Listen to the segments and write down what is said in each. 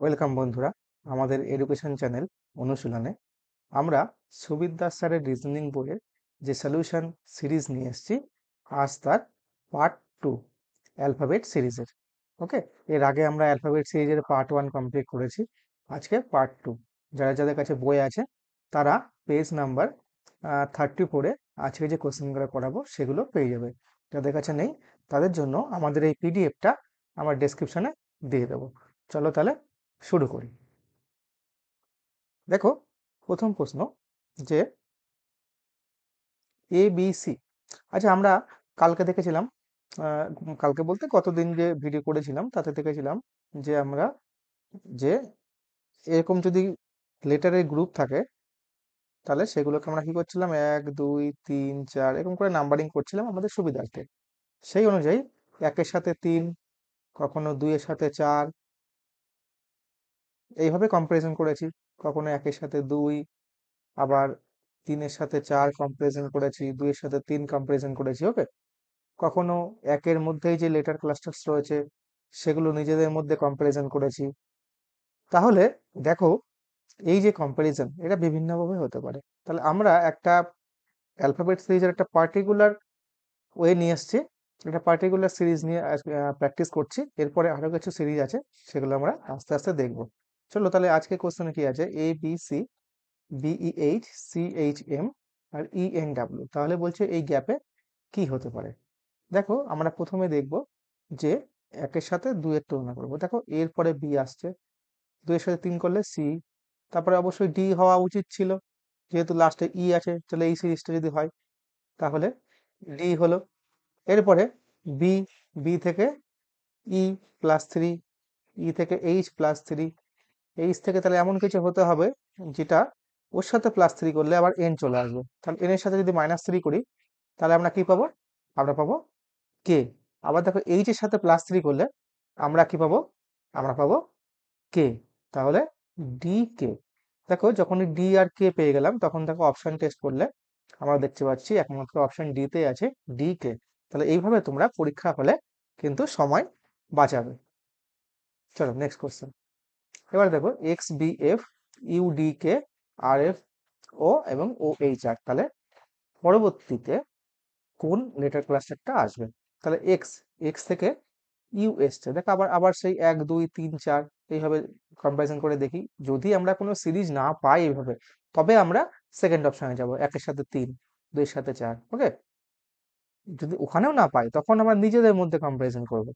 Welcome বন্ধুরা, আমাদের education channel অনুশীলনে আমরা সুবিদ দাস স্যারের রিজনিং বইয়ের যে সলিউশন সিরিজ নিয়ে এসেছি। আজ তার পার্ট 2 অ্যালফাবেট সিরিজের। ওকে, এর আগে আমরা অ্যালফাবেট সিরিজের পার্ট 1 কমপ্লিট করেছি। আজকে পার্ট 2। যারা যাদের কাছে বই আছে তারা পেজ নাম্বার 34-এ আজকে যে কোশ্চেনগুলো করাবো সেগুলো পেয়ে যাবে। যাদের কাছে নেই তাদের জন্য আমাদের এই পিডিএফটা আমার ডেসক্রিপশনে দিয়ে দেবো। চলো তাহলে শুরু করি। দেখো, প্রথম প্রশ্ন যে এ বি সি। আচ্ছা, আমরা কালকে দেখেছিলাম, কালকে বলতে কতদিন যে ভিডিও করেছিলাম তাতে দেখেছিলাম যে আমরা যে এরকম যদি লেটারের গ্রুপ থাকে তাহলে সেগুলোকে আমরা কি করছিলাম, 1 2 3 4 এরকম করে নাম্বারিং করছিলাম আমাদের সুবিধার্থে। সেই অনুযায়ী 1-এর সাথে 3, কখনো 2-এর সাথে 4, এইভাবে কম্পারিজন করেছি। কখনো 1-এর সাথে 2, আবার 3-এর সাথে 4 কম্পারিজন করেছি, 2-এর সাথে 3 কম্পারিজন করেছি। ওকে, কখনো 1-এর মধ্যেই যে লেটার ক্লাস্টার্স রয়েছে সেগুলো নিজেদের মধ্যে কম্পারিজন করেছি। তাহলে দেখো, এই যে কম্পারিজন এটা বিভিন্নভাবে হতে পারে। তাহলে আমরা একটা অ্যালফাবেট সিরিজের একটা পার্টিকুলার ওয়ে নিয়ে এসেছি, একটা পার্টিকুলার সিরিজ নিয়ে প্র্যাকটিস করছি। এরপরে আরো কিছু সিরিজ আছে, সেগুলো আমরা আস্তে আস্তে দেখবো। চলো তাহলে আজকে কোশ্চেনে কি আছে, এ বি সি, বিইএইচ, সিএইচএম আর ইএনডাব্লিউ। তাহলে বলছে এই গ্যাপে কি হতে পারে। দেখো, আমরা প্রথমে দেখব যে 1-এর সাথে 2-এর তুলনা করব। দেখো, এরপরে বি আসছে, 2-এর সাথে 3 করলে সি, তারপরে অবশ্যই ডি হওয়া উচিত ছিল, যেহেতু লাস্টে ই আছে। তাহলে এই সিরিজটা যদি হয় তাহলে ডি হলো। এরপরে বি, বি থেকে ই +3, ই থেকে এইচ+3, এইচ থেকে তাহলে এমন কিছু হতে হবে যেটা ওর সাথে +3 করলে আবার এন চলে আসবে। তাহলে এন এর সাথে যদি -3 করি তাহলে আমরা কি পাবো, আমরা পাবো কে। আবার দেখো, এইচ এর সাথে +3 করলে আমরা কি পাবো, আমরা পাবো কে। তাহলে ডি কে। দেখো, যখনই ডি আর কে পেয়ে গেলাম তখন দেখো অপশন টেস্ট করলে আমরা দেখতে পাচ্ছি একমাত্র অপশন ডি তে আছে, ডি কে। তাহলে এইভাবে তোমরা পরীক্ষা হলে কিন্তু সময় বাঁচাবে। চলো নেক্সট কোশ্চেন। এবার দেখো, X B F, U D K, R F O এবং ও এইচ আর। তাহলে পরবর্তীতে কোন লেটার ক্লাস্টারটা আসবে। তাহলে এক্স, এক্স থেকে ইউ এসছে। দেখো, আবার আবার সেই 1 2 3 4 এইভাবে কম্পারিজন করে দেখি। যদি আমরা কোনো সিরিজ না পাই এইভাবে, তবে আমরা সেকেন্ড অপশনে যাব, 1-এর সাথে 3, 2-এর সাথে 4। ওকে, যদি ওখানেও না পাই তখন আমরা নিজেদের মধ্যে কম্পারিজন করব।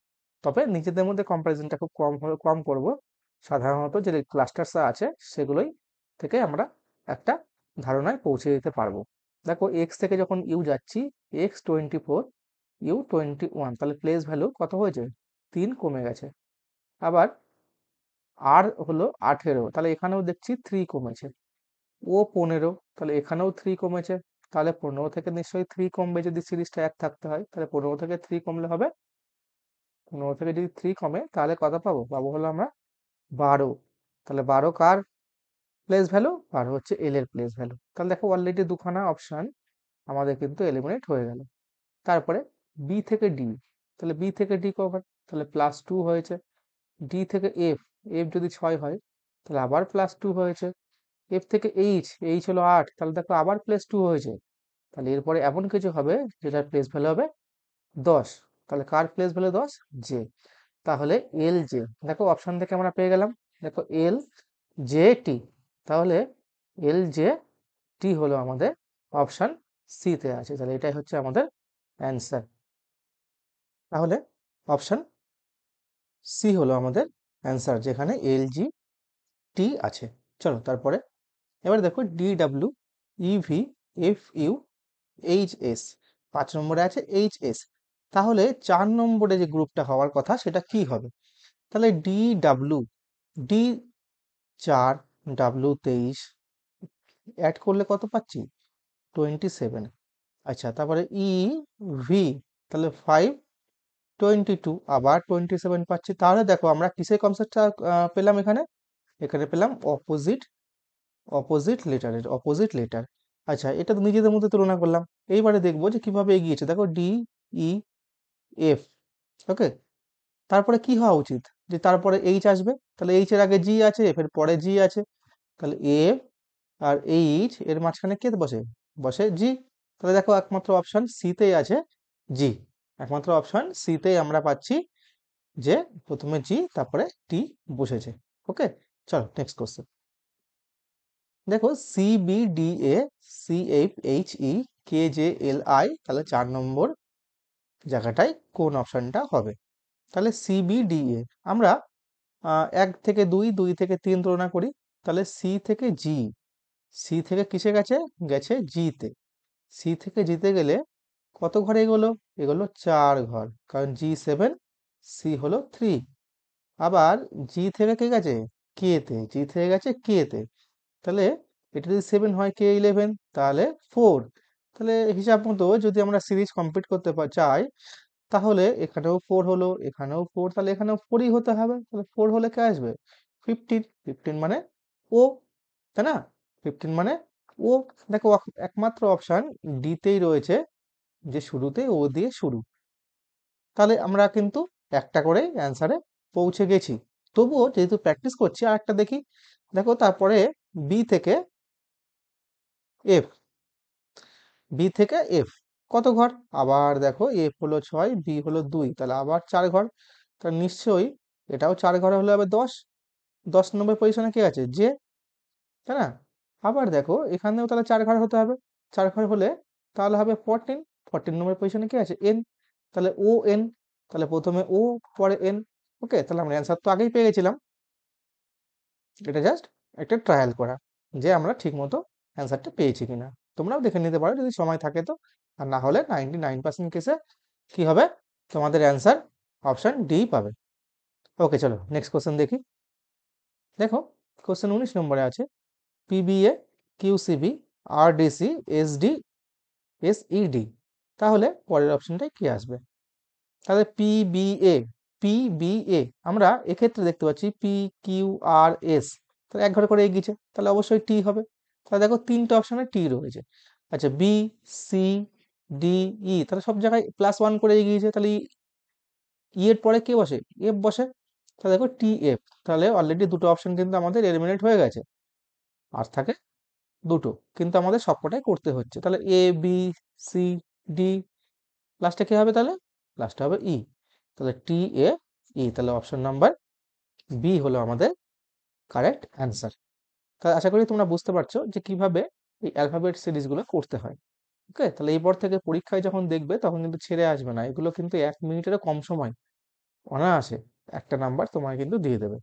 তবে নিজেদের মধ্যে কম্পারিজনটা খুব কম করব। সাধারণত যে ক্লাস্টার্স আছে সেগুলোই থেকে আমরা একটা ধারণায় পৌঁছে দিতে পারবো। দেখো, এক্স থেকে যখন ইউ যাচ্ছি, x24, ইউ21, তাহলে প্লেস ভ্যালু কত হয়েছে, 3 কমে গেছে। আবার আর হলো 18, তাহলে এখানেও দেখছি 3 কমেছে। ও 15, তাহলে এখানেও 3 কমেছে। তাহলে 15 থেকে নিশ্চয়ই 3 কমবে, যদি সিরিজটা 1 থাকতে হয়। তাহলে 15 থেকে 3 কমলে হবে, 15 থেকে যদি 3 কমে তাহলে কত পাবো, পাবো হলো আমরা 12। তাহলে 12 কার প্লেস ভ্যালু, 12 হচ্ছে এল এর প্লেস ভ্যালু। তাহলে দেখো, অলরেডি দুখানা অপশন আমাদের কিন্তু এলিমিনেট হয়ে গেল। তারপরে বি থেকে ডি, তাহলে বি থেকে ডি কভার, তাহলে +2 হয়েছে। ডি থেকে এফ, এফ যদি 6 হয় তাহলে আবার +2 হয়েছে। এফ থেকে এইচ, এইচ হলো 8, তাহলে দেখো আবার +2 হয়েছে। তাহলে এরপরে এমন কিছু হবে যেটার প্লেস ভ্যালু হবে 10। তাহলে কার প্লেস ভ্যালু 10, জে। তাহলে এল জে, দেখো অপশন থেকে আমরা পেয়ে গেলাম, দেখো এল জে টি। তাহলে এল জে টি হলো আমাদের অপশন সি তে আছে। তাহলে এটাই হচ্ছে আমাদের অ্যান্সার। তাহলে অপশন সি হলো আমাদের অ্যান্সার, যেখানে এল জি টি আছে। চলো তারপরে, এবার দেখো D W, EV, F U, H S. 5 নম্বরে আছে এইচ এস। তাহলে 4 নম্বরে যে গ্রুপটা হওয়ার কথা সেটা কি হবে। তাহলে D W, D 4, W 23, add করলে কত পাচ্ছি, 27। আচ্ছা, তারপরে ই ভি, তাহলে 5, 22, আবার 27 পাচ্ছি। তাহলে দেখো আমরা কিসের কনসেপ্টটা পেলাম এখানে, এখানে পেলাম অপোজিট, অপোজিট লেটারের, অপোজিট লেটার। আচ্ছা, এটা তো নিজেদের মধ্যে তুলনা করলাম। এইবারে দেখবো যে কিভাবে এগিয়েছে। দেখো ডি, ই, এফ। ওকে, তারপরে কি হওয়া উচিত, যে তারপরে এইচ আসবে, তাহলে এইচ এর আগে জি আছে, এফ এর পরে জি আছে, তাহলে এফ আর এইচ এর মাঝখানে কে বসে? বসে জি। তাহলে দেখো একমাত্র অপশন সিতেই আছে জি, একমাত্র অপশন সিতেই আমরা পাচ্ছি যে প্রথমে জি তারপরে টি বসেছে। ওকে, চলো নেক্সট কোশ্চেন। দেখো C B D A C F H E K J L I, তাহলে 4 নম্বর জায়গাটায় কোন অপশনটা হবে? তাহলে সি বি ডি এ আমরা 1 থেকে 2, 2 থেকে 3 তুলনা করি। তাহলে সি থেকে জি, সি থেকে কিসে গেছে? গেছে জিতে। সি থেকে জিতে গেলে কত ঘর এগোলো? এগোলো 4 ঘর, কারণ G7, সি হলো 3। আবার জি থেকে কে গেছে? কে তে। জি থেকে গেছে কে তে, তাহলে এটা যদি 7 হয়, কে 11, তাহলে 4। তাহলে হিসাব মতো যদি আমরা সিরিজ কমপ্লিট করতে চাই, তাহলে এখানেও 4 হলো, এখানেও 4, তাহলে এখানেও 4ই হতে হবে। তাহলে 4 হলে কে আসবে? 15। 15 মানে ও, তাই না? 15 মানে ও। দেখো একমাত্র অপশন ডিতেই রয়েছে যে শুরুতে ও দিয়ে শুরু। তাহলে আমরা কিন্তু একটা করে অ্যান্সারে পৌঁছে গেছি। তবুও যেহেতু প্র্যাকটিস করছি, আর একটা দেখি। দেখো তারপরে বি থেকে এফ, বি থেকে এফ কত ঘর? আবার দেখো এফ হলো 6, বি হলো 2, তাহলে আবার 4 ঘর। তাহলে নিশ্চয়ই এটাও 4 ঘর হলে হবে 10। 10 নম্বর পজিশনে কে আছে? জে, তাই না? আবার দেখো এখানেও তাহলে 4 ঘর হতে হবে। 4 ঘর হলে তাহলে হবে 14। 14 নম্বর পজিশনে কে আছে? এন, তাহলে ও এন, তাহলে প্রথমে ও পরে এন। ওকে, তাহলে আমরা অ্যান্সার তো আগেই পেয়ে গেছিলাম। এটা জাস্ট একটা ট্রায়াল করা যে আমরা ঠিক মতো অ্যান্সারটা পেয়েছি কিনা। তোমরাও দেখে নিতে পারো যদি সময় থাকে তো। আর না হলে 99% কেসে কি হবে? তোমাদের অ্যান্সার অপশন ডি পাবে। ওকে, চলো নেক্সট কোশ্চেন দেখি। দেখো কোশ্চেন 19 নম্বরে আছে পিবিএ কিউসিবি আরডিসি এসডি এসইডি, তাহলে পরের অপশনটাই কি আসবে? তাহলে পিবিএ, পিবিএ আমরা এক্ষেত্রে দেখতে পাচ্ছি পি কিউ আর এস, তাহলে 1 ঘর করে এগিয়েছে, তাহলে অবশ্যই টি হবে। তাহলে দেখো 3টে অপশনে টি রয়েছে। আচ্ছা বি সি ডি ই, তাহলে সব জায়গায় +1 করে এগিয়েছে, তাহলে ই এর পরে কে বসে? এফ বসে। তাহলে দেখো টি এফ, তাহলে অলরেডি দুটো অপশন কিন্তু আমাদের এলিমিনেট হয়ে গেছে, আর থাকে দুটো, কিন্তু আমাদের সবকটাই করতে হচ্ছে। তাহলে এ বি সি ডি, লাস্টে কি হবে? তাহলে লাস্টে হবে ই, তাহলে টি এ ই, তাহলে অপশন নাম্বার বি হলো আমাদের কারেক্ট অ্যান্সার। তাহলে আশা করি তোমরা বুঝতে পারছো যে কিভাবে এই অ্যালফাবেট সিরিজগুলো করতে হয়। ওকে, তাহলে এরপর থেকে পরীক্ষায় যখন দেখবে তখন কিন্তু ছেড়ে আসবে না, এগুলো কিন্তু 1 মিনিটেরও কম সময় অনায়াসে একটা নাম্বার তোমায় কিন্তু দিয়ে দেবে।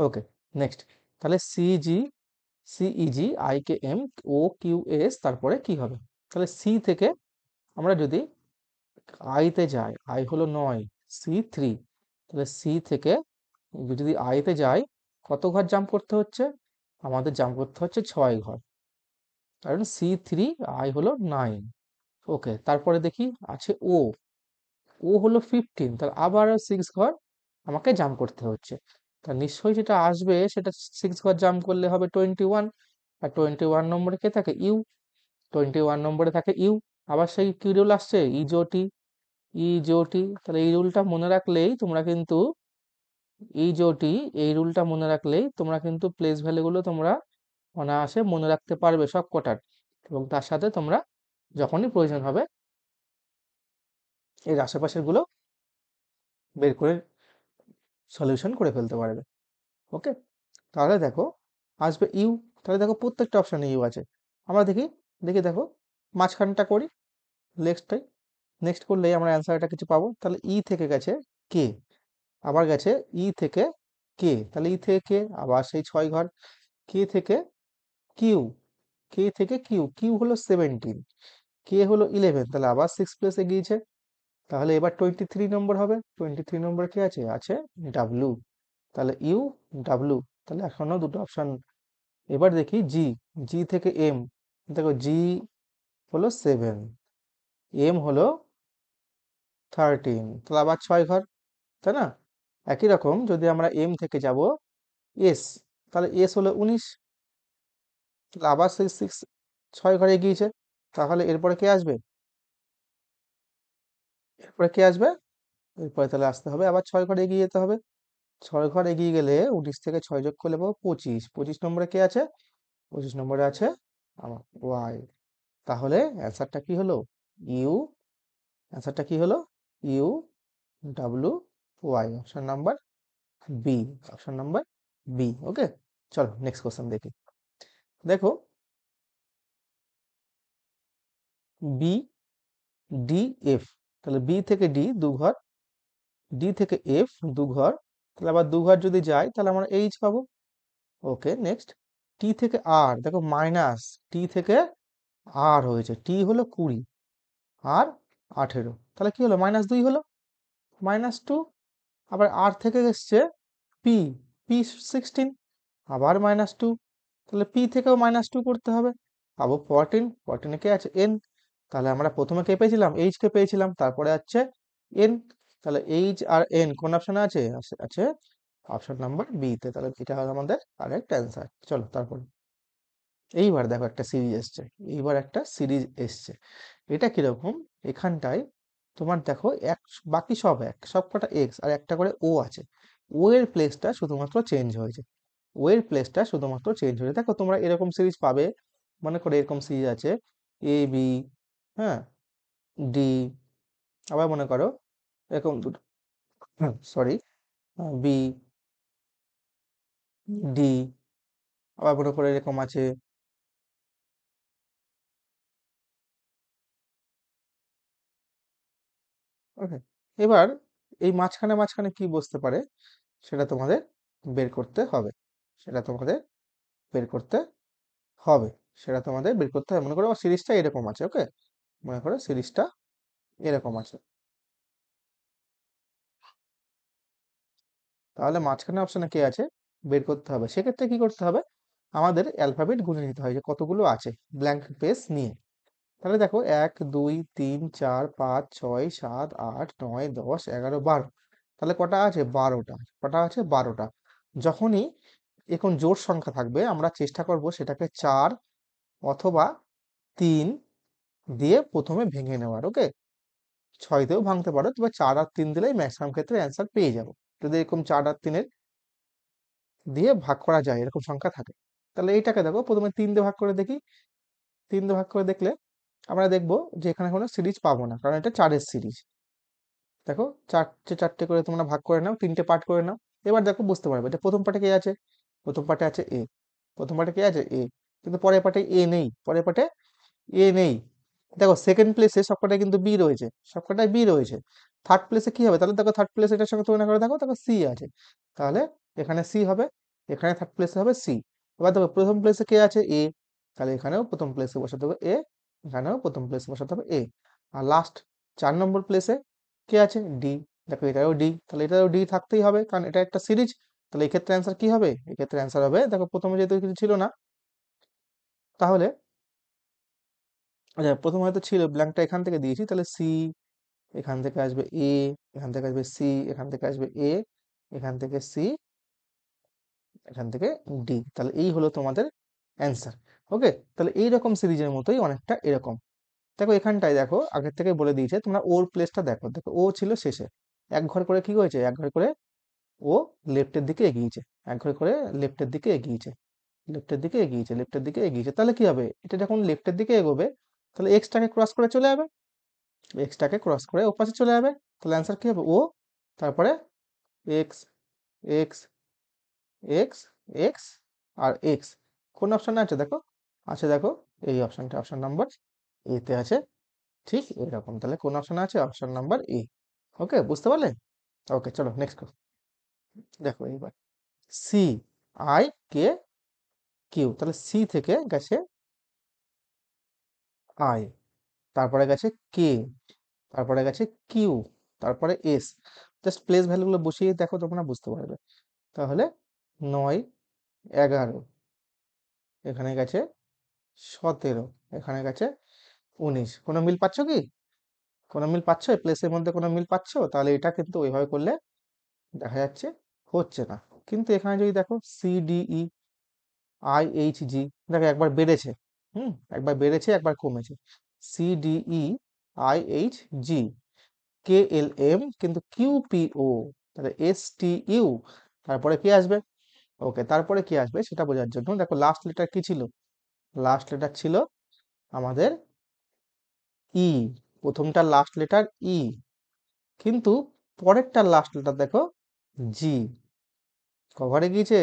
Okay, next. তাহলে CG CEG I K M O Q S, তারপরে কি হবে? তাহলে সি থেকে আমরা যদি আইতে যাই, আই হলো 9, C3, তাহলে সি থেকে যদি আইতে যাই কত ঘর জাম্প করতে হচ্ছে? আমাদের জাম্প করতে হচ্ছে 6 ঘর, কারণ C3 আই হলো 9। ওকে, তারপরে দেখি আছে ও, ও হলো 15, তাহলে আবার 6 ঘর আমাকে জাম্প করতে হচ্ছে। তা নিশ্চয়ই যেটা আসবে সেটা 6 ঘর জাম্প করলে হবে 21। আর 21 নম্বরে কে থাকে? ইউ। 21 নম্বরে থাকে ইউ। আবার সেই কি রুল আসছে? ইজোটি, ইজোটি, তাহলে এই রুলটা মনে রাখলেই তোমরা কিন্তু ইজোটি, এই রুলটা মনে রাখলেই তোমরা কিন্তু প্লেস ভ্যালুগুলো তোমরা অনায়াসে মনে রাখতে পারবে সব কটার, এবং তার সাথে তোমরা যখনই প্রয়োজন হবে এর আশেপাশের গুলো বের করে সলিউশন করে ফেলতে পারবে। ওকে, তাহলে দেখো আসবে ইউ, তাহলে দেখো প্রত্যেকটা অপশানে ইউ আছে। আমরা দেখি, দেখো মাঝখানটা করি, নেক্সটটাই নেক্সট করলেই আমরা অ্যান্সারটা কিছু পাবো। তাহলে ই থেকে গেছে কে, আবার গেছে ই থেকে কে, তাহলে ই থেকে কে, আবার সেই 6 ঘর। কে থেকে কিউ, কে থেকে কিউ, কিউ হলো 17, কে হলো 11, তাহলে আবার 6 প্লেসে গিয়েছে। তাহলে এবার 23 নম্বর হবে। 23 নম্বর কে আছে? আছে ডাব্লু, তাহলে ইউ ডাব্লু, তাহলে এখনো দুটো অপশন। এবার দেখি জি, জি থেকে এম, দেখো জি হলো 7, এম হলো 13, তাহলে আবার 6 ঘর, তাই না? একই রকম যদি আমরা এম থেকে যাব এস, তাহলে এস হলো 19, তাহলে আবার সেই 6 ঘরে গিয়েছে। তাহলে এরপরে কে আসবে? এরপরে কে আসবে? এরপরে তাহলে আসতে হবে আবার 6 ঘরে এগিয়ে যেতে হবে। ছয় ঘর এগিয়ে গেলে 19 থেকে 6 যোগ করলে পাবো 25। 25 নম্বরে কে আছে? 25 নম্বরে আছে আমার ওয়াই। তাহলে অ্যান্সারটা কি হলো? ইউ। অ্যান্সারটা কি হলো? U W Y. Option number B. Option number B. Okay, চলো নেক্সট কোশ্চেন দেখি। দেখো, বি ডি এফ, তাহলে বি থেকে ডি দু ঘর, ডি থেকে এফ দু ঘর, তাহলে আবার দু ঘর যদি যায় তাহলে আমরা এইচ পাবো। ওকে, নেক্সট। টি থেকে আর, দেখো মাইনাস টি থেকে আর হয়েছে, টি হলো 20 আর 18, তাহলে কি হলো? -2 হলো, -2। আবার আর থেকে এসছে পি, পি 16, আবার -2, তাহলে পি থেকেও -2 করতে হবে, পাবো 14। 14 কে আছে এন, তাহলে আমরা প্রথমে কে পেয়েছিলাম? এইচ কে পেয়েছিলাম, তারপরে আছে এন। তাহলে এইচ আর এন কোন অপশনে আছে? আছে অপশন নাম্বার বি তে। তাহলে এটা হলো আমাদের কারেক্ট অ্যান্সার। চলো তারপর, এইবার দেখো একটা সিরিজ এসছে, এইবার একটা সিরিজ এসছে। এটা কিরকম? এখানটায় তোমার দেখো এক, বাকি সব এক, সব কটা এক্স আর একটা করে ও আছে। ও এর প্লেসটা শুধুমাত্র চেঞ্জ হয়েছে, ও এর প্লেসটা শুধুমাত্র চেঞ্জ হয়েছে। দেখো তোমরা এরকম সিরিজ পাবে, মনে করো এরকম সিরিজ আছে এ বি, হ্যাঁ, ডি, আবার মনে করো এরকম দুটো, সরি, বি ডি, আবার মনে করো এরকম আছে। ওকে, এবার এই মাঝখানে মাঝখানে কি বসতে পারে সেটা তোমাদের বের করতে হবে, সেটা তোমাদের বের করতে হবে, সেটা তোমাদের বের করতে হবে। মনে করো সিরিজটা এরকম আছে, ওকে, মনে করো সিরিজটা এরকম আছে, তাহলে মাঝখানে অপশনে কে আছে বের করতে হবে। সেক্ষেত্রে কি করতে হবে? আমাদের অ্যালফাবেট গুনে নিতে হয় যে কতগুলো আছে, ব্ল্যাঙ্ক স্পেস নিয়ে। তাহলে দেখো 1 2 3 4 5 6 7 8 9 10 11 12, তাহলে কটা আছে? 12টা। কটা আছে? 12টা। যখনই এখন জোড় সংখ্যা থাকবে আমরা চেষ্টা করব সেটাকে 4 অথবা 3 দিয়ে প্রথমে ভেঙে নেওয়ার। ওকে, 6 দিয়েও ভাঙতে পারো, তবে 4 আর 3 দিলেই ম্যাক্সিমাম ক্ষেত্রে অ্যান্সার পেয়ে যাবো। যদি এরকম 4 আর 3 দিয়ে ভাগ করা যায়, এরকম সংখ্যা থাকে, তাহলে এইটাকে দেখো প্রথমে 3 দিয়ে ভাগ করে দেখি। 3 দিয়ে ভাগ করে দেখলে আমরা দেখবো যে এখানে কোনো সিরিজ পাবো না, কারণ এটা 4-এর সিরিজ। দেখো চারটে চারটে করে তোমরা ভাগ করে নাও, 3টে পার্ট করে নাও। এবার দেখো বুঝতে পারবে এটা প্রথম পার্টে কে আছে। প্রথম পার্টে আছে এ, প্রথম পার্টে কে আছে? এ। কিন্তু পরের পার্টে এ নেই, পরের পার্টে এ নেই। দেখো সেকেন্ড প্লেসে সবকটাই কিন্তু বি রয়েছে, সবকটাই বি রয়েছে। থার্ড প্লেসে কি হবে? তাহলে দেখো থার্ড প্লেস এটার সঙ্গে তুলনা করে দেখো, দেখো সি আছে, তাহলে এখানে সি হবে, এখানে থার্ড প্লেসে হবে সি। এবার দেখো প্রথম প্লেসে কে আছে? এ, তাহলে এখানেও প্রথম প্লেসে বসাতে হবে এ, এখানেও প্রথম প্লেসে বসাতে হবে এ। আর লাস্ট 4 নম্বর প্লেসে কে আছে? ডি। দেখো এটাও ডি, তাহলে এটাও ডি থাকতেই হবে, কারণ এটা একটা সিরিজ। তাহলে এক্ষেত্রে অ্যান্সার কি হবে? এক্ষেত্রে অ্যান্সার হবে, দেখো প্রথমে যেহেতু কিছু ছিল না, তাহলে আচ্ছা প্রথমে হয়তো ছিল, ব্ল্যাঙ্কটা এখান থেকে দিয়েছি, তাহলে সি, এখান থেকে আসবে এ, এখান থেকে আসবে সি, এখান থেকে আসবে এ, এখান থেকে সি, এখান থেকে ডি। তাহলে এই হলো তোমাদের অ্যান্সার। ওকে, তাহলে এইরকম সিরিজের মতোই অনেকটা এরকম। দেখো এখানটায় দেখো আগের থেকে বলে দিয়েছে, তোমরা ওর প্লেসটা দেখো, দেখো ও ছিল শেষে, এক ঘর করে কি হয়েছে? এক ঘর করে ও লেফটের দিকে এগিয়েছে, এক ঘর করে লেফটের দিকে এগিয়েছে, লেফটের দিকে এগিয়েছে, লেফটের দিকে এগিয়েছে। তাহলে কি হবে? এটা যখন লেফটের দিকে এগোবে তাহলে এক্সটাকে ক্রস করে চলে যাবে, এক্সটাকে ক্রস করে ও পাশে চলে যাবে। তাহলে অ্যান্সার কি হবে? ও, তারপরে এক্স, এক্স, এক্স, এক্স আর এক্স। কোন অপশনে আছে দেখো? আছে দেখো এই অপশনটা, অপশন নাম্বার এ তে আছে, ঠিক এরকম। তাহলে কোন অপশনে আছে? Option number A. ওকে, বুঝতে পারলে? ওকে, চলো নেক্সট দেখো। এইবার সি আই কে কিউ, তাহলে সি থেকে গেছে আই, তারপরে গেছে কে, তারপরে গেছে কিউ, তারপরে এস। জাস্ট প্লেস ভ্যালুগুলো বসিয়ে দেখো, তোমরা বুঝতে পারবে। তাহলে 9 11, এখানে গেছে 17, এখানে গেছে 19। কোনো মিল পাচ্ছ কি? কোনো মিল পাচ্ছ? এই প্লেসের মধ্যে কোনো মিল পাচ্ছ? তাহলে এটা কিন্তু ওইভাবে করলে দেখা যাচ্ছে হচ্ছে না। কিন্তু এখানে যদি দেখো সিডিই IHG, দেখো একবার বেড়েছে, একবার বেড়েছে একবার কমেছে। সিডিই IHG, KLM কিন্তু QPO, তাহলে STU তারপরে কি আসবে? ওকে, তারপরে কি আসবে সেটা বোঝার জন্য দেখো লাস্ট লেটার কি ছিল? লাস্ট লেটার ছিল আমাদের ই। প্রথমটার লাস্ট লেটার ই, কিন্তু পরেরটার লাস্ট লেটার দেখো জি। কভারে গিয়েছে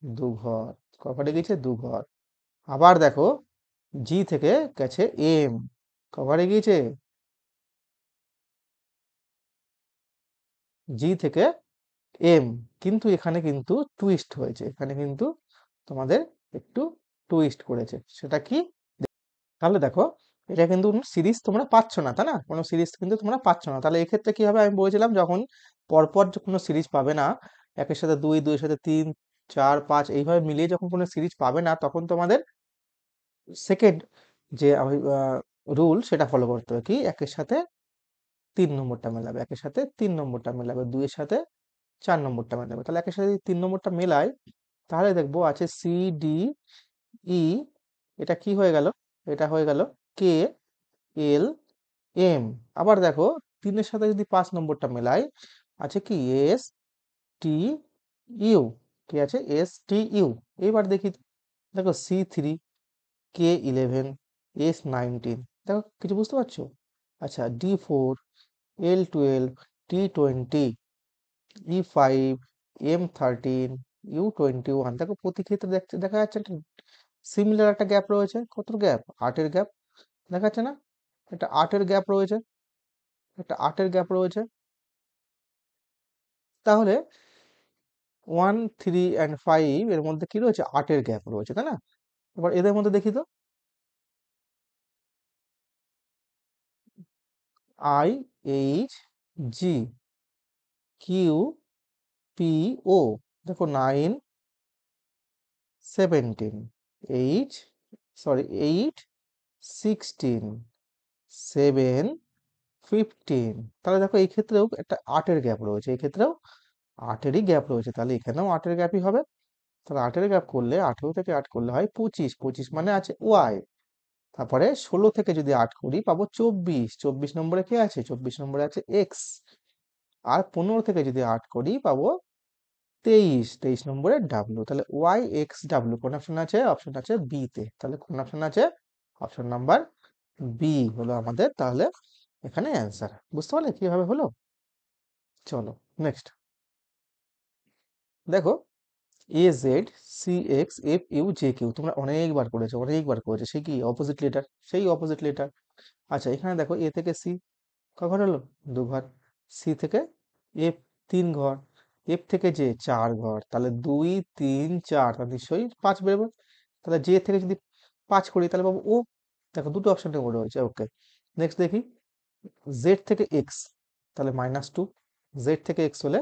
দু ঘর, কভারে গিয়েছে দু ঘর। আবার দেখো জি থেকে গেছে এম, কভারে গিয়েছে জি থেকে এম, কিন্তু এখানে কিন্তু টুইস্ট হয়েছে, এখানে কিন্তু তোমাদের একটু টুইস্ট করেছে, সেটা কি? তাহলে দেখো এটা কিন্তু কোনো সিরিজ তোমরা পাচ্ছ না, তাই না? কোনো সিরিজ কিন্তু তোমরা পাচ্ছ না। তাহলে এক্ষেত্রে কি হবে? আমি বলেছিলাম যখন পরপর কোনো সিরিজ পাবে না, একের সাথে দুই, দুইয়ের সাথে তিন, চার, পাঁচ, এইভাবে মিলিয়ে যখন কোনো সিরিজ পাবে না, তখন তোমাদের সেকেন্ড যে রুল সেটা ফলো করতে হবে, কি? একের সাথে তিন নম্বরটা মেলাবে, একের সাথে তিন নম্বরটা মেলাবে, দুইয়ের সাথে চার নম্বরটা মেলাবে। তাহলে একের সাথে যদি তিন নম্বরটা মেলায়, তাহলে দেখবো আছে সি ডি ই, এটা কি হয়ে গেল? এটা হয়ে গেল কে এল এম। আবার দেখো তিনের সাথে যদি পাঁচ নম্বরটা মেলাই, আছে কি এস টি ইউ, কি আছে? S T U. এবার দেখি, দেখো C3, K11, S19, দেখো কিছু বুঝতে পারছো? আচ্ছা D4, L12, T20, E5, M13, U21, দেখো প্রতি ক্ষেত্রে দেখা যাচ্ছে একটা সিমিলার একটা গ্যাপ রয়েছে। কত গ্যাপ? 8-এর গ্যাপ দেখা যাচ্ছে না? একটা 8-এর গ্যাপ রয়েছে, একটা 8-এর গ্যাপ রয়েছে। তাহলে 1, 3 and 5 এর মধ্যে কি রয়েছে? 8-এর গ্যাপ রয়েছে, তাই না? এবার এদের মধ্যে দেখি তো, IH G QPO, দেখো 9, 17, 8, 16, 7, 15। তাহলে দেখো এই ক্ষেত্রেও একটা 8-এর গ্যাপ রয়েছে, এই ক্ষেত্রেও 8-এরই গ্যাপ রয়েছে, তাহলে এখানেও 8-এর গ্যাপই হবে। তাহলে 8-এর গ্যাপ করলে 18 থেকে 8 করলে হয় 25, 25 মানে আছে ওয়াই। তারপরে 16 থেকে যদি 8 করি পাবো 24, 24 নম্বরে কে আছে? 24 নম্বরে আছে এক্স। আর 15 থেকে যদি 8 করি পাবো 23, 23 নম্বরে ডাব্লু। তাহলে ওয়াই এক্স ডাব্লু কোন অপশন আছে? অপশন আছে বি তে। তাহলে কোন অপশন আছে? অপশন নাম্বার বি হলো আমাদের তাহলে এখানে অ্যান্সার। বুঝতে পারলে কিভাবে হলো? চলো নেক্সট দেখো AZ CX FU JQ, তোমরা অনেকবার করেছো, সে কি অপোজিট লেটার, সেই অপোজিট লেটার। আচ্ছা এখানে দেখো এ থেকে সি ক ঘর হলো? দু ঘর। সি থেকে এফ, তিন ঘর। এফ থেকে জে, চার ঘর। তাহলে 2, 3, 4, তাহলে নিশ্চয়ই 5 বেরোবে। তাহলে জে থেকে যদি 5 করি তাহলে পাবো ও। দেখো দুটো অপশনের মধ্যে রয়েছে, ওকে। নেক্সট দেখি জেড থেকে এক্স, তাহলে -2। জেড থেকে এক্স হলে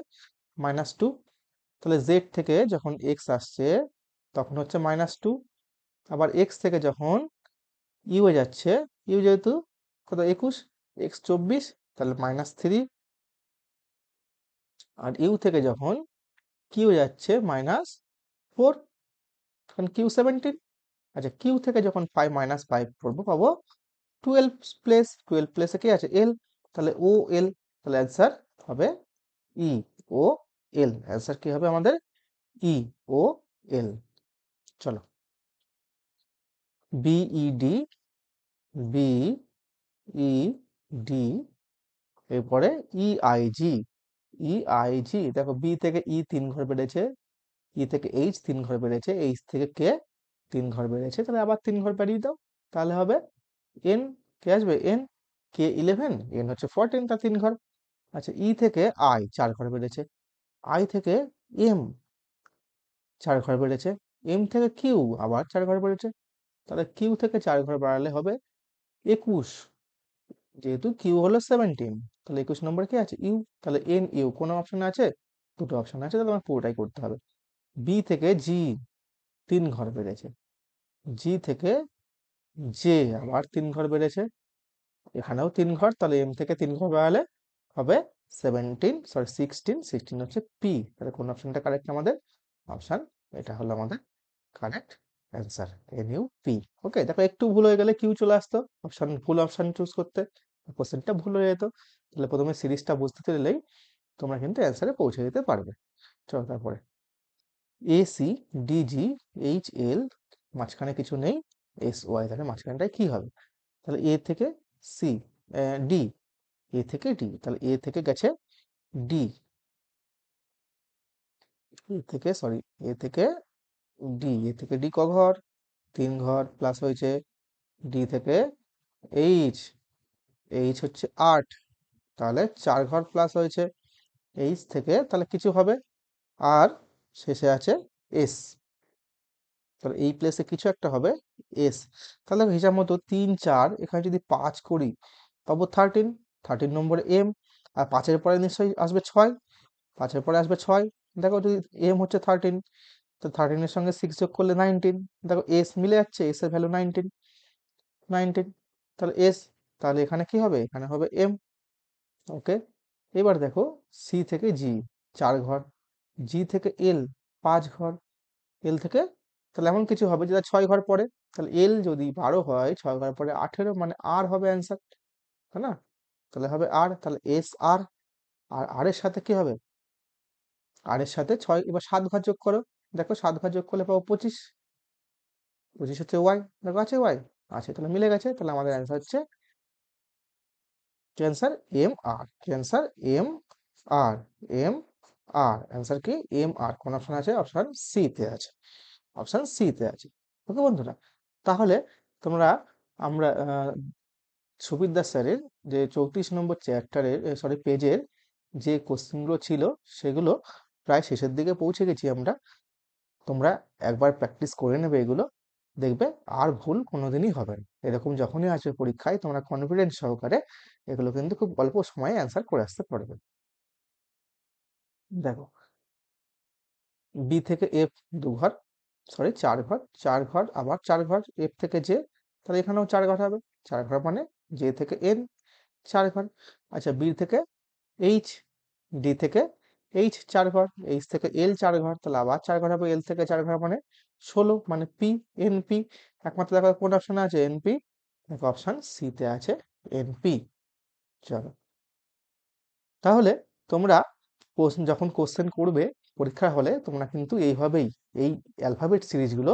-2। তাহলে জেড থেকে যখন এক্স আসছে তখন হচ্ছে -2। আবার এক্স থেকে যখন ইউ এ যাচ্ছে, ইউ যেহেতু কত 21, এক্স 24, তাহলে -3। আর ইউ থেকে যখন কিউ যাচ্ছে -4, তখন কিউ 17। আচ্ছা কিউ থেকে যখন 5 করবো পাবো 12 প্লেসে কি আছে? এল। তাহলে ও এল, তাহলে অ্যান্সার হবে ই ও এল। অ্যান্সার কি হবে আমাদের? ই ও এল। চলো বিইডি, বিইডি, এরপরে ইআইজি। ইআইজি দেখো বি থেকে ই 3 ঘর বেড়েছে, ই থেকে এইচ 3 ঘর বেড়েছে, এইচ থেকে কে 3 ঘর বেড়েছে, তাহলে আবার 3 ঘর বাড়িয়ে দাও, তাহলে হবে এন। কে আসবে? এন। K11, এন হচ্ছে 14, তার 3 ঘর। আচ্ছা ই থেকে আই 4 ঘর বেড়েছে, আই থেকে এম 4 ঘর বেড়েছে, এম থেকে কিউ আবার 4 ঘর বেড়েছে। তাহলে কিউ থেকে 4 ঘর বাড়ালে হবে 21, যেহেতু কিউ হলো 17, তাহলে 21 নম্বর কি আছে? ইউ। তাহলে এন ইউ কোন অপশন আছে? দুটো অপশন আছে, তাহলে আমার পুরোটাই করতে হবে। বি থেকে জি 3 ঘর বেড়েছে, জি থেকে জে আবার 3 ঘর বেড়েছে, এখানেও 3 ঘর, তাহলে এম থেকে 3 ঘর বাড়ালে হবে 16 হচ্ছে পি। তাহলে কোন অপশনটা কারেক্ট আমাদের? অপশন এটা হলো আমাদের কারেক্ট অ্যান্সার, NUP। ওকে, দেখো একটু ভুল হয়ে গেলে কিউ চলে আসতো অপশন, ভুল অপশন চুজ করতে, কোশ্চেনটা ভুল হয়ে যেত। তাহলে প্রথমে সিরিজটা বুঝতে পেরেলেই তোমরা কিন্তু অ্যান্সারে পৌঁছে যেতে পারবে। চলো তারপরে AC DG HL, মাঝখানে কিছু নেই, SY, তাহলে মাঝখানটায় কি হবে? তাহলে A থেকে C, D, A থেকে D, তাহলে A থেকে গেছে D, A থেকে সরি A থেকে D, A থেকে D ক ঘর? 3 ঘর, প্লাস হয়েছে D থেকে H, H হচ্ছে 8, তাহলে 4 ঘর প্লাস হয়েছে H থেকে, তাহলে কিছু হবে, আর শেষে আছে S, তাহলে এই প্লেসে কিছু একটা হবে S। তাহলে হিসাব মতো 3 4, এখানে যদি 5 করি পাবো 13, 13 নম্বরে M, আর 5-এর পরে নিশ্চয়ই আসবে 6, 5-এর পরে আসবে 6, দেখো যদি M হচ্ছে 13, তো 13-এর সঙ্গে 6 যোগ করলে 19, দেখো S মিলে যাচ্ছে, S এর ভ্যালু 19, 19, তাহলে S, তাহলে এখানে কি হবে? এখানে হবে M। ওকে, এবার দেখো C থেকে G 4 ঘর, G থেকে L 5 ঘর, L থেকে, তাহলে এমন কিছু হবে যেটা 6 ঘর পরে, তাহলে L যদি 12 হয়, 6 ঘর পরে 18, মানে R হবে অ্যান্সার, তাই না? তাহলে হবে R, তাহলে S R, আর R এর সাথে কি হবে? R এর সাথে 6, এবার 7 ঘর যোগ করো, দেখো 7 ঘর যোগ করলে পাবো 25, 25 হচ্ছে Y, দেখো আছে Y, আছে, তাহলে মিলে গেছে, তাহলে আমাদের অ্যান্সার হচ্ছে cancer MR, cancer MR, MR, answer কি MR, কোন অপশন আছে? অপশন সি তে আছে, অপশন সি তে আছে। ওকে বন্ধুরা, তাহলে তোমরা, আমরা সুবির দাস স্যারের যে 34 নম্বর চ্যাপ্টারের সরি পেজের যে কোশ্চেনগুলো ছিল, সেগুলো প্রায় শেষের দিকে পৌঁছে গেছি আমরা। তোমরা একবার প্র্যাকটিস করে নেবে এগুলো, দেখবে আর ভুল কোনোদিনই হবে না। এরকম যখনই আসবে পরীক্ষায়, তোমরা কনফিডেন্স সহকারে এগুলো কিন্তু খুব অল্প সময়ে অ্যান্সার করে আসতে পারবে। দেখো বি থেকে এফ 2 ঘর, সরি 4 ঘর, 4 ঘর আবার 4 ঘর, এফ থেকে জে, তাহলে এখানেও 4 ঘর হবে, 4 ঘর মানে জে থেকে এন 4 ঘর। আচ্ছা, বি থেকে এইচ, ডি থেকে এইচ 4 ঘর, এইচ থেকে এল 4 ঘর, তাহলে আবার 4 ঘর হবে, এল থেকে 4 ঘর মানে 16, মানে পি, এনপি, একমাত্র দেখো কোন অপশনে আছে? এনপি, দেখো অপশন সি তে আছে এনপি। চলো, তাহলে তোমরা যখন কোশ্চেন করবে পরীক্ষা হলে, তোমরা কিন্তু এইভাবেই, এই অ্যালফাবেট সিরিজগুলো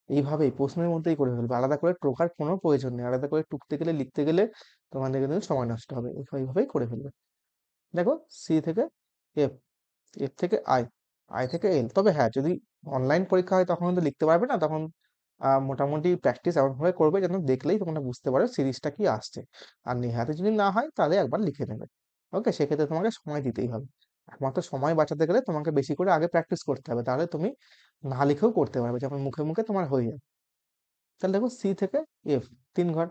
এইভাবেই প্রশ্নের মধ্যেই করে ফেলবে, আলাদা করে টোকার কোনো প্রয়োজন নেই, আলাদা করে টুকতে গেলে, লিখতে গেলে তোমাদের কিন্তু সময় নষ্ট হবে, এইভাবেই করে ফেলবে। দেখো সি থেকে এফ, এফ থেকে আই, আই থেকে এল, তবে হ্যাঁ যদি অনলাইন পরীক্ষা হয় তখন কিন্তু লিখতে পারবে না, তখন মোটামুটি প্র্যাকটিস এমনভাবে করবে যেন দেখলেই তোমরা বুঝতে পারো সিরিজটা কি আসছে, আর নেহাতে যদি না হয় তাহলে একবার লিখে নেবে। ওকে, সেক্ষেত্রে তোমাকে সময় দিতেই হবে, একমাত্র সময় বাঁচাতে গেলে তোমাকে বেশি করে আগে প্র্যাকটিস করতে হবে, তাহলে তুমি না লিখেও করতে পারবে, যেমন মুখে মুখে তোমার হয়ে যাবে। তাহলে দেখো সি থেকে এফ 3 ঘর,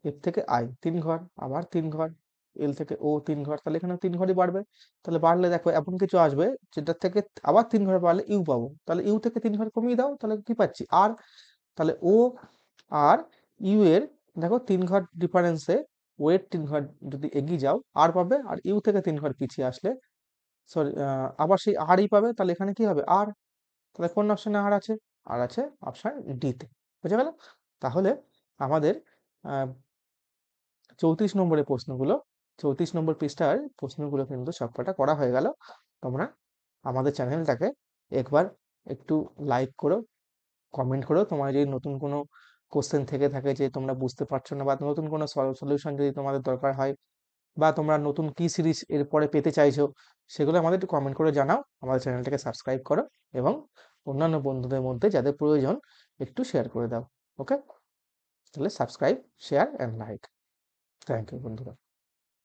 এফ থেকে আই 3 ঘর, আবার 3 ঘর, এল থেকে ও 3 ঘর, তাহলে এখানে 3 ঘরই বাড়বে। তাহলে বাড়লে দেখো এমন কিছু আসবে যেটা থেকে আবার 3 ঘর বাড়লে ইউ পাবো, তাহলে ইউ থেকে 3 ঘর কমিয়ে দাও, তাহলে কি পাচ্ছি? আর, তাহলে ও আর ইউ এর, দেখো 3 ঘর ডিফারেন্সে ও এর 3 ঘর যদি এগিয়ে যাও আর পাবে, আর ইউ থেকে 3 ঘর পিছিয়ে আসলে সরি আবার সেই আরই পাবে, তাহলে এখানে কি হবে? আর, তাহলে কোন অপশনে আর আছে? আর আছে অপশন ডি তে। বুঝে গেল? তাহলে আমাদের 34 নম্বরের প্রশ্নগুলো, 34 নম্বর পৃষ্ঠার প্রশ্নগুলো কিন্তু সবকটা করা হয়ে গেল। তোমরা আমাদের চ্যানেলটাকে একবার একটু লাইক করো, কমেন্ট করো, তোমার যদি নতুন কোনো কোশ্চেন থেকে থাকে যে তোমরা বুঝতে পারছো না, বা নতুন কোনো সলিউশন যদি তোমাদের দরকার হয়, বা তোমরা নতুন কি সিরিজ এরপরে পেতে চাইছো, সেগুলো আমাদের একটু কমেন্ট করে জানাও। আমাদের চ্যানেলটাকে সাবস্ক্রাইব করো, এবং অন্যান্য বন্ধুদের মধ্যে যাদের প্রয়োজন একটু শেয়ার করে দাও। ওকে, তাহলে subscribe, share and like. Thank you বন্ধুরা।